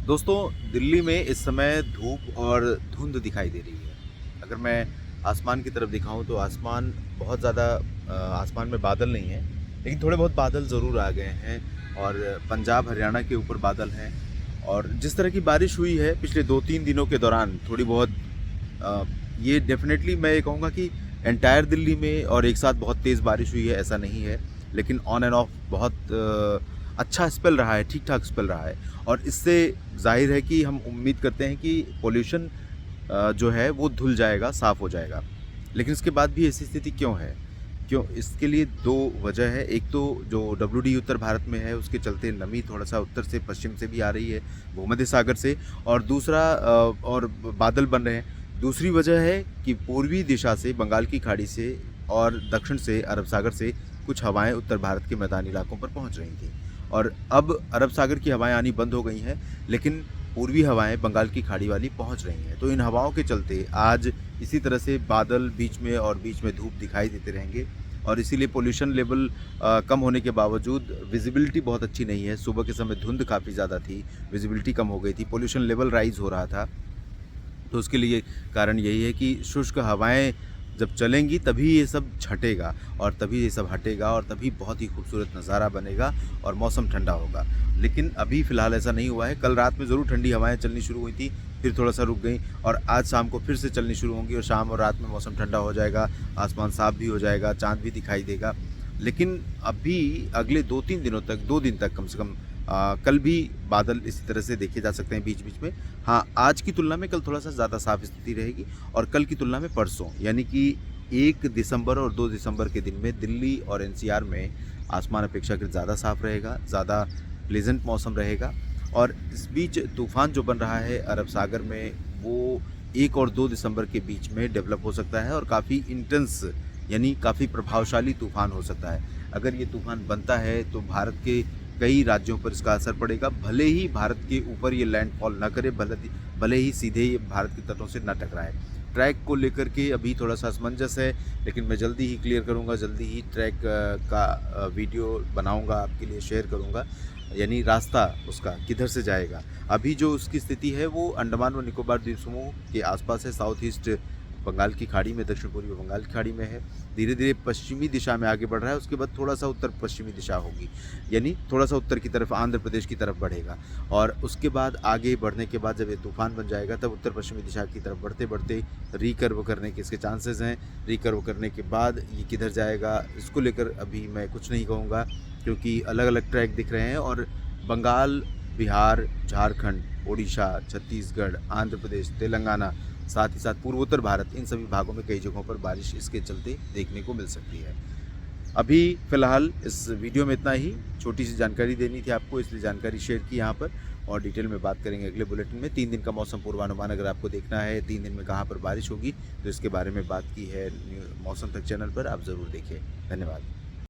दोस्तों, दिल्ली में इस समय धूप और धुंध दिखाई दे रही है। अगर मैं आसमान की तरफ दिखाऊँ तो आसमान बहुत ज़्यादा आसमान में बादल नहीं हैं, लेकिन थोड़े बहुत बादल ज़रूर आ गए हैं और पंजाब, हरियाणा के ऊपर बादल हैं। और जिस तरह की बारिश हुई है पिछले 2-3 दिनों के दौरान थोड़ी बहुत अ, ये डेफ़िनेटली मैं ये कहूँगा कि एंटायर दिल्ली में और एक साथ बहुत तेज़ बारिश हुई है, ऐसा नहीं है। लेकिन ऑन एंड ऑफ बहुत अच्छा स्पेल रहा है, ठीक-ठाक स्पेल रहा है। और इससे ज़ाहिर है कि हम उम्मीद करते हैं कि पॉल्यूशन जो है वो धुल जाएगा, साफ़ हो जाएगा। लेकिन इसके बाद भी ऐसी स्थिति क्यों है? क्यों? इसके लिए 2 वजह है। एक तो जो डब्ल्यूडी उत्तर भारत में है उसके चलते नमी थोड़ा-सा उत्तर से पश्चिम से भी आ रही है, भूमध्य सागर से। और दूसरा और बादल बन रहे हैं। दूसरी वजह है कि पूर्वी दिशा से बंगाल की खाड़ी से और दक्षिण से अरब सागर से कुछ हवाएँ उत्तर भारत के मैदानी इलाकों पर पहुँच रही थीं। और अब अरब सागर की हवाएँ आनी बंद हो गई हैं, लेकिन पूर्वी हवाएँ बंगाल की खाड़ी वाली पहुँच रही हैं। तो इन हवाओं के चलते आज इसी तरह से बादल बीच में और बीच में धूप दिखाई देते रहेंगे। और इसीलिए पॉल्यूशन लेवल कम होने के बावजूद विज़िबिलिटी बहुत अच्छी नहीं है। सुबह के समय धुंध काफ़ी ज़्यादा थी, विज़िबिलिटी कम हो गई थी, पॉल्यूशन लेवल राइज़ हो रहा था। तो उसके लिए कारण यही है कि शुष्क हवाएँ जब चलेंगी तभी ये सब छँटेगा और तभी ये सब हटेगा और तभी बहुत ही खूबसूरत नज़ारा बनेगा और मौसम ठंडा होगा। लेकिन अभी फ़िलहाल ऐसा नहीं हुआ है। कल रात में ज़रूर ठंडी हवाएँ चलनी शुरू हुई थी, फिर थोड़ा-सा रुक गईं और आज शाम को फिर से चलनी शुरू होंगी और शाम और रात में मौसम ठंडा हो जाएगा, आसमान साफ़ भी हो जाएगा, चाँद भी दिखाई देगा। लेकिन अभी अगले 2-3 दिनों तक, 2 दिन तक कम से कम कल भी बादल इसी तरह से देखे जा सकते हैं बीच-बीच में। हाँ, आज की तुलना में कल थोड़ा-सा ज़्यादा साफ़ स्थिति रहेगी और कल की तुलना में परसों, यानी कि 1 दिसंबर और 2 दिसंबर के दिन में दिल्ली और एनसीआर में आसमान अपेक्षाकृत ज़्यादा साफ़ रहेगा, ज़्यादा प्लेज़ेंट मौसम रहेगा। और इस बीच तूफ़ान जो बन रहा है अरब सागर में, वो 1 और 2 दिसंबर के बीच में डेवलप हो सकता है और काफ़ी इंटेंस यानी काफ़ी प्रभावशाली तूफ़ान हो सकता है। अगर ये तूफ़ान बनता है तो भारत के कई राज्यों पर इसका असर पड़ेगा। भले ही भारत के ऊपर ये लैंडफ़ॉल ना करे, भले ही सीधे ये भारत के तटों से ना टकराए। ट्रैक को लेकर के अभी थोड़ा-सा असमंजस है, लेकिन मैं जल्दी ही क्लियर करूँगा, जल्दी ही ट्रैक का वीडियो बनाऊँगा, आपके लिए शेयर करूँगा। यानी रास्ता उसका किधर से जाएगा। अभी जो उसकी स्थिति है वो अंडमान व निकोबार द्वीप समूह के आसपास है, साउथ ईस्ट बंगाल की खाड़ी में, दक्षिण पूर्वी बंगाल की खाड़ी में है। धीरे-धीरे पश्चिमी दिशा में आगे बढ़ रहा है, उसके बाद थोड़ा-सा उत्तर-पश्चिमी दिशा होगी। यानी थोड़ा-सा उत्तर की तरफ, आंध्र प्रदेश की तरफ बढ़ेगा और उसके बाद आगे बढ़ने के बाद जब ये तूफ़ान बन जाएगा तब उत्तर-पश्चिमी दिशा की तरफ बढ़ते-बढ़ते रिकर्व करने के इसके चांसेस हैं। रिकर्व करने के बाद ये किधर जाएगा, इसको लेकर अभी मैं कुछ नहीं कहूँगा, क्योंकि अलग-अलग ट्रैक दिख रहे हैं और बंगाल, बिहार, झारखंड, ओडिशा, छत्तीसगढ़, आंध्र प्रदेश, तेलंगाना, साथ ही साथ पूर्वोत्तर भारत, इन सभी भागों में कई जगहों पर बारिश इसके चलते देखने को मिल सकती है। अभी फ़िलहाल इस वीडियो में इतना ही, छोटी-सी जानकारी देनी थी आपको इसलिए जानकारी शेयर की यहाँ पर और डिटेल में बात करेंगे अगले बुलेटिन में। 3 दिन का मौसम पूर्वानुमान अगर आपको देखना है, 3 दिन में कहाँ पर बारिश होगी, तो इसके बारे में बात की है न्यू मौसम तक चैनल पर, आप ज़रूर देखिए। धन्यवाद।